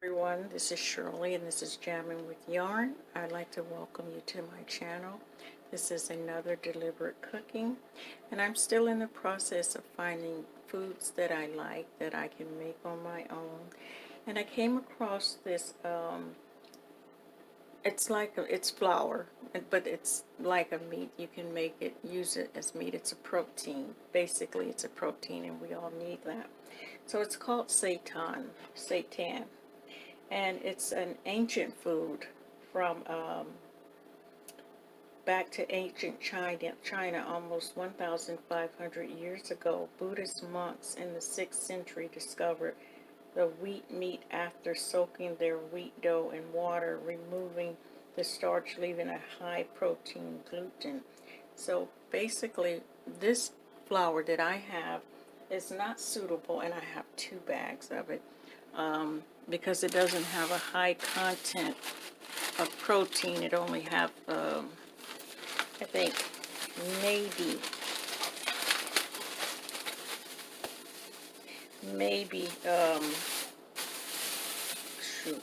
Everyone, this is Shirley and this is Jamming with Yarn. I'd like to welcome you to my channel. This is another deliberate cooking, and I'm still in the process of finding foods that I like that I can make on my own. And I came across this it's flour, but it's like a meat. You can make it, use it as meat. It's a protein. Basically, it's a protein, and we all need that. So it's called seitan, and it's an ancient food from back to ancient China, almost 1,500 years ago. Buddhist monks in the 6th century discovered the wheat meat after soaking their wheat dough in water, removing the starch, leaving a high protein gluten. So basically, this flour that I have is not suitable, and I have 2 bags of it because it doesn't have a high content of protein. It only have, I think, maybe shoot,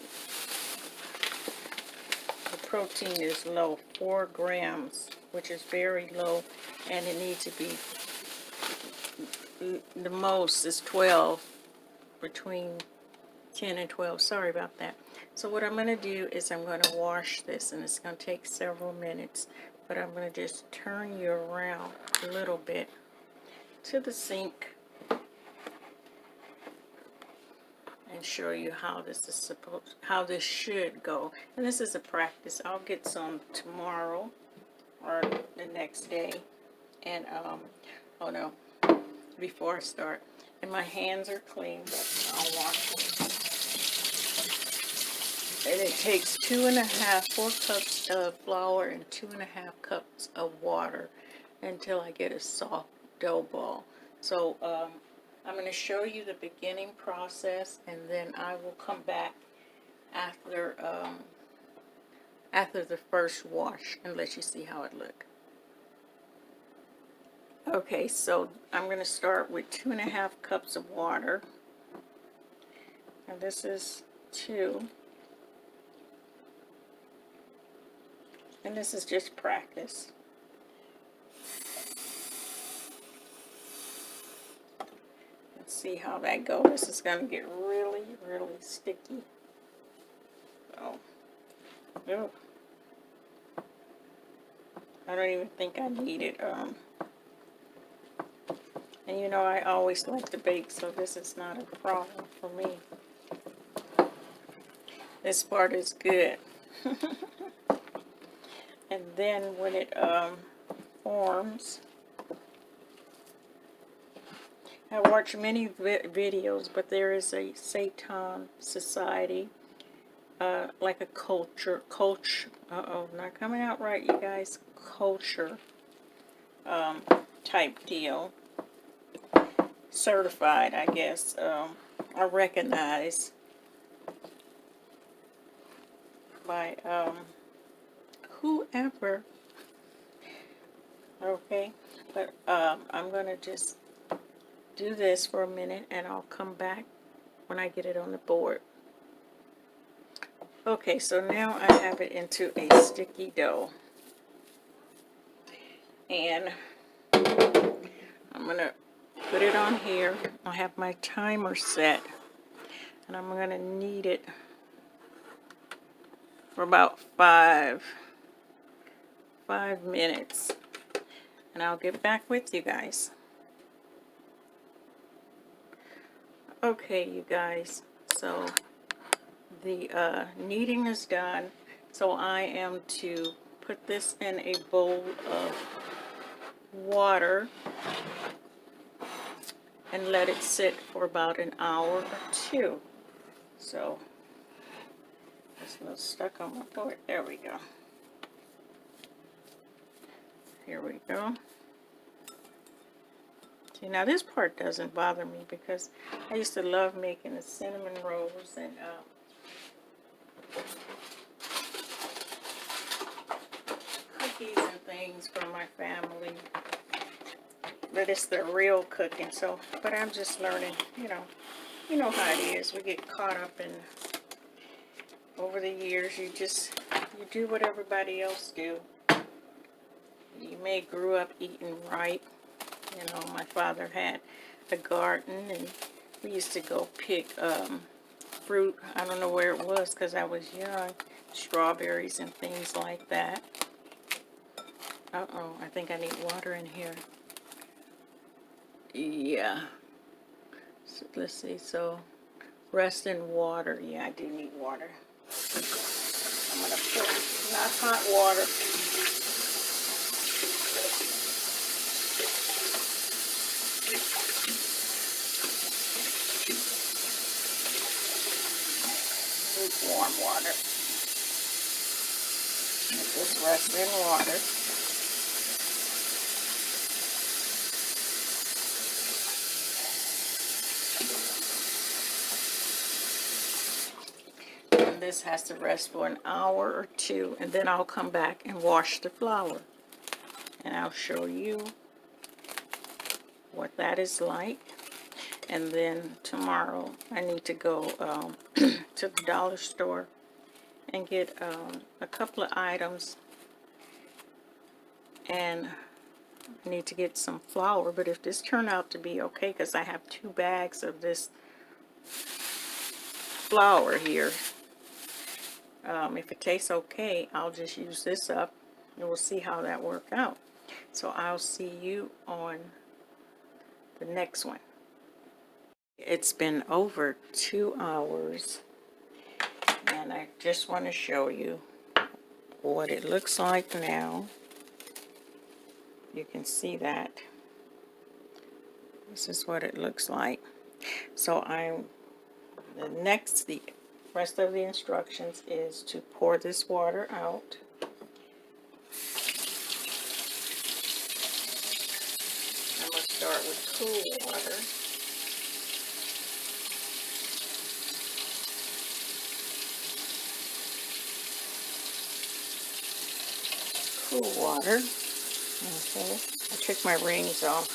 the protein is low, 4 grams, which is very low, and it needs to be, the most is 12, between 10 and 12. Sorry about that. So what I'm going to do is I'm going to wash this, and it's going to take several minutes, but I'm going to just turn you around a little bit to the sink and show you how this should go. And this is a practice. I'll get some tomorrow or the next day. And oh no, before I start. And my hands are clean, but I'll wash them. And it takes 4 cups of flour and 2.5 cups of water until I get a soft dough ball. So I'm going to show you the beginning process, and then I will come back after the first wash and let you see how it looks. Okay, so I'm going to start with 2.5 cups of water. And this is 2. And this is just practice. Let's see how that goes. This is going to get really, really sticky. So, oh, I don't even think I need it. And you know, I always like to bake, so this is not a problem for me. This part is good. And then when it forms, I watch many videos, but there is a seitan society, like a culture, not coming out right, you guys, culture type deal, certified, I guess, or recognized by whoever. Okay, but I'm going to just do this for a minute, and I'll come back when I get it on the board. Okay, so now I have it into a sticky dough, and I'm going to put it on here. I have my timer set, and I'm going to knead it for about 5 minutes, and I'll get back with you guys. Okay, you guys, so the kneading is done. So I am to put this in a bowl of water and let it sit for about an hour or 2. So it's a little stuck on my board. There we go. Here we go. See, now this part doesn't bother me because I used to love making the cinnamon rolls and cookies and things for my family. But it's the real cooking, so, but I'm just learning, you know how it is. We get caught up in over the years, you do what everybody else do. You may grew up eating right. You know, my father had a garden, and we used to go pick fruit. I don't know where it was because I was young. Strawberries and things like that. Uh-oh, I think I need water in here. Yeah. So, let's see, so rest in water. Yeah, I do need water. I'm going to put not hot water. Lukewarm water. Let this rest in water. And this has to rest for an hour or two, and then I'll come back and wash the flour. And I'll show you what that is like. And then tomorrow I need to go to the dollar store and get a couple of items, and I need to get some flour. But if this turned out to be okay, because I have 2 bags of this flour here, if it tastes okay, I'll just use this up and we'll see how that works out. So I'll see you on the next one. It's been over 2 hours, and I just want to show you what it looks like now. You can see that. This is what it looks like. So the rest of the instructions is to pour this water out. I'm going to start with cool water. Cool water. Okay. I took my rings off.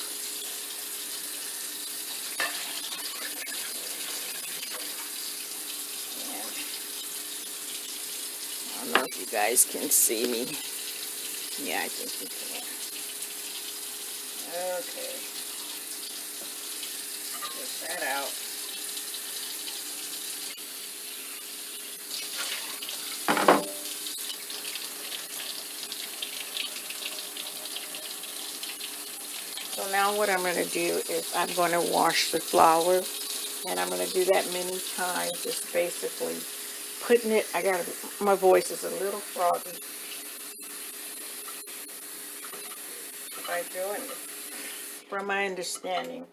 I don't know if you guys can see me. Yeah, I think you can. Okay. Get that out. So now what I'm going to do is I'm going to wash the flour, and I'm going to do that many times, just basically putting it, my voice is a little froggy. By doing it, from my understanding,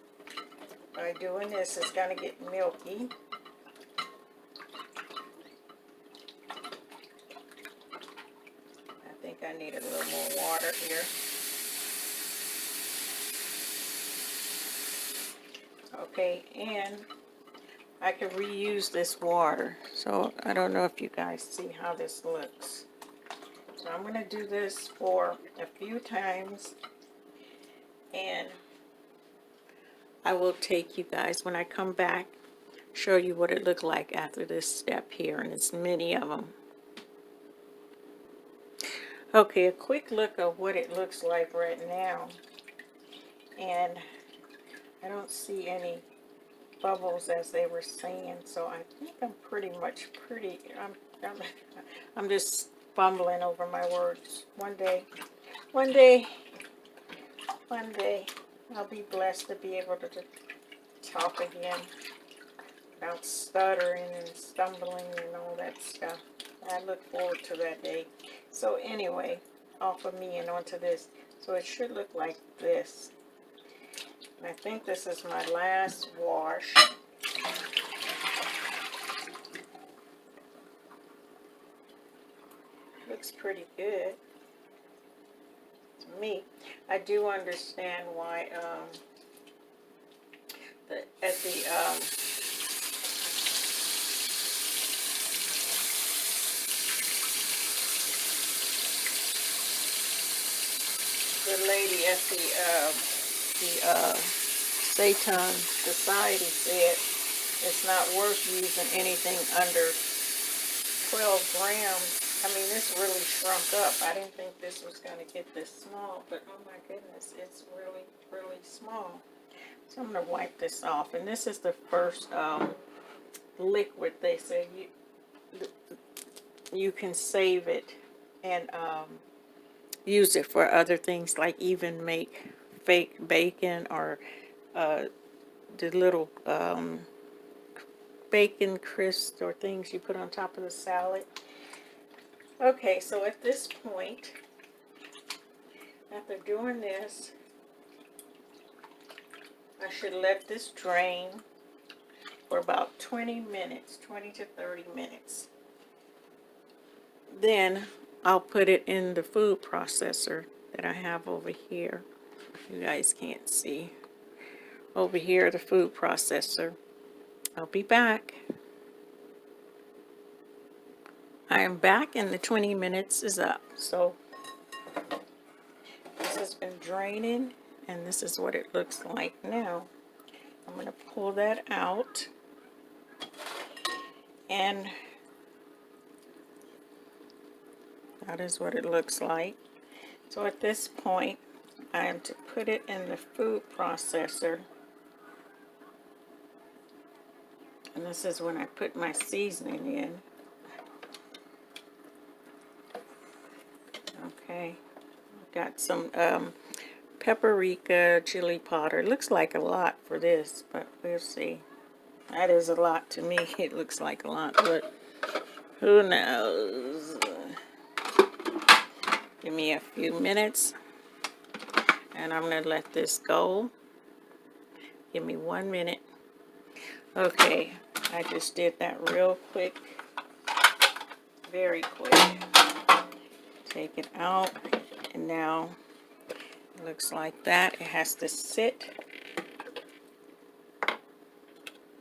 by doing this, it's going to get milky. I think I need a little more water here. Okay, and I can reuse this water. So I don't know if you guys see how this looks. So I'm going to do this for a few times, and I will take you guys, when I come back, show you what it looked like after this step here, and it's many of them. Okay, a quick look of what it looks like right now, and I don't see any bubbles as they were saying, so I think I'm I'm just fumbling over my words. One day I'll be blessed to be able to talk again without stuttering and stumbling and all that stuff. I look forward to that day. So anyway, off of me and onto this. So it should look like this. And I think this is my last wash. Looks pretty good to me. I do understand why the lady at the Satan Society said it's not worth using anything under 12 grams. I mean, this really shrunk up. I didn't think this was going to get this small, but oh my goodness, it's really, really small. So I'm going to wipe this off. And this is the first liquid. They say you can save it and use it for other things, like even make fake bacon or the little bacon crisps or things you put on top of the salad. Okay, so at this point, after doing this, I should let this drain for about 20 minutes, 20 to 30 minutes. Then I'll put it in the food processor that I have over here. You guys can't see. Over here, the food processor. I'll be back. I am back and the 20 minutes is up. So this has been draining and this is what it looks like now. I'm going to pull that out and that is what it looks like. So at this point, I am to put it in the food processor. And this is when I put my seasoning in. Okay, got some paprika, chili powder. It looks like a lot for this, but we'll see. That is a lot to me. It looks like a lot, but who knows? Give me a few minutes, and I'm going to let this go. Give me 1 minute. Okay, I just did that real quick. Very quick. Take it out, and now it looks like that. It has to sit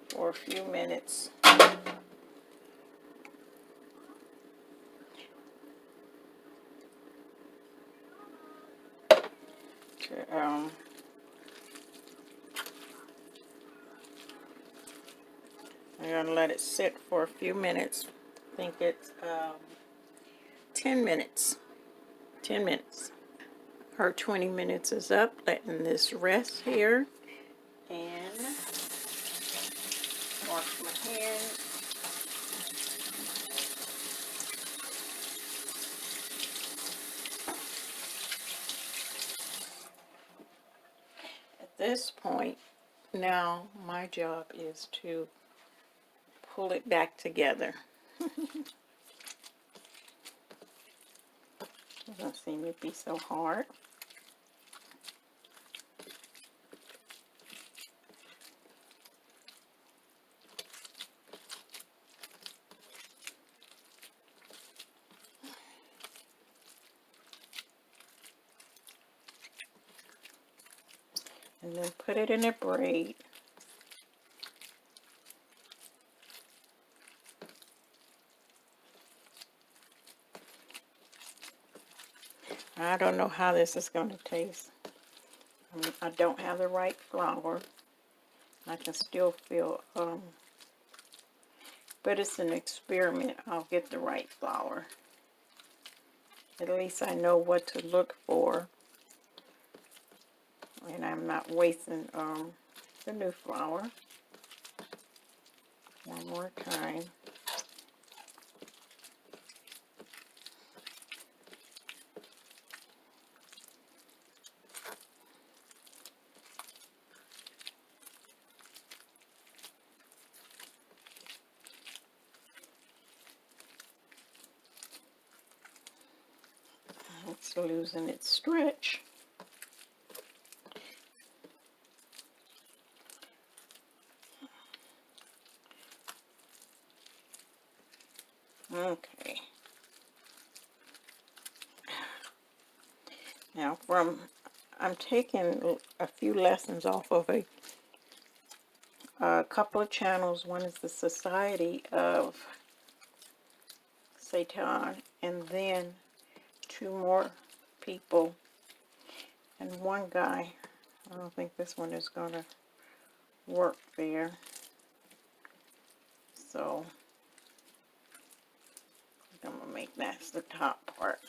for a few minutes. I'm going to let it sit for a few minutes. I think it's 10 minutes. 10 minutes. Our 20 minutes is up. Letting this rest here. And wash my hands. At this point, now my job is to pull it back together. Doesn't seem to be so hard. And then put it in a braid. I don't know how this is going to taste. I mean, I don't have the right flour. I can still feel, but it's an experiment. I'll get the right flour. At least I know what to look for. And I'm not wasting the new flour. One more time. It's losing its stretch. Okay. Now I'm taking a few lessons off of a couple of channels. One is the Society of Satan, and then 2 more people, and one guy. I don't think this one is going to work there. So make that's the top part.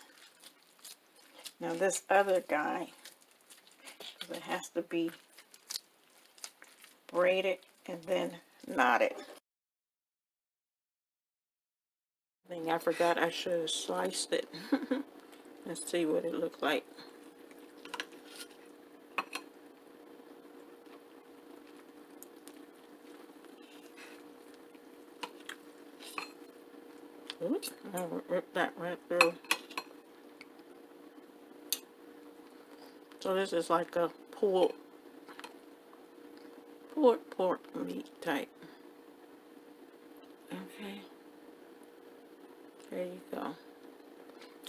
Now this other guy, it has to be braided and then knotted. I forgot I should have sliced it. Let's see what it looked like. Oops, I ripped that right through. So this is like a pulled pork meat type. Okay. There you go.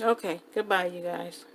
Okay, goodbye you guys.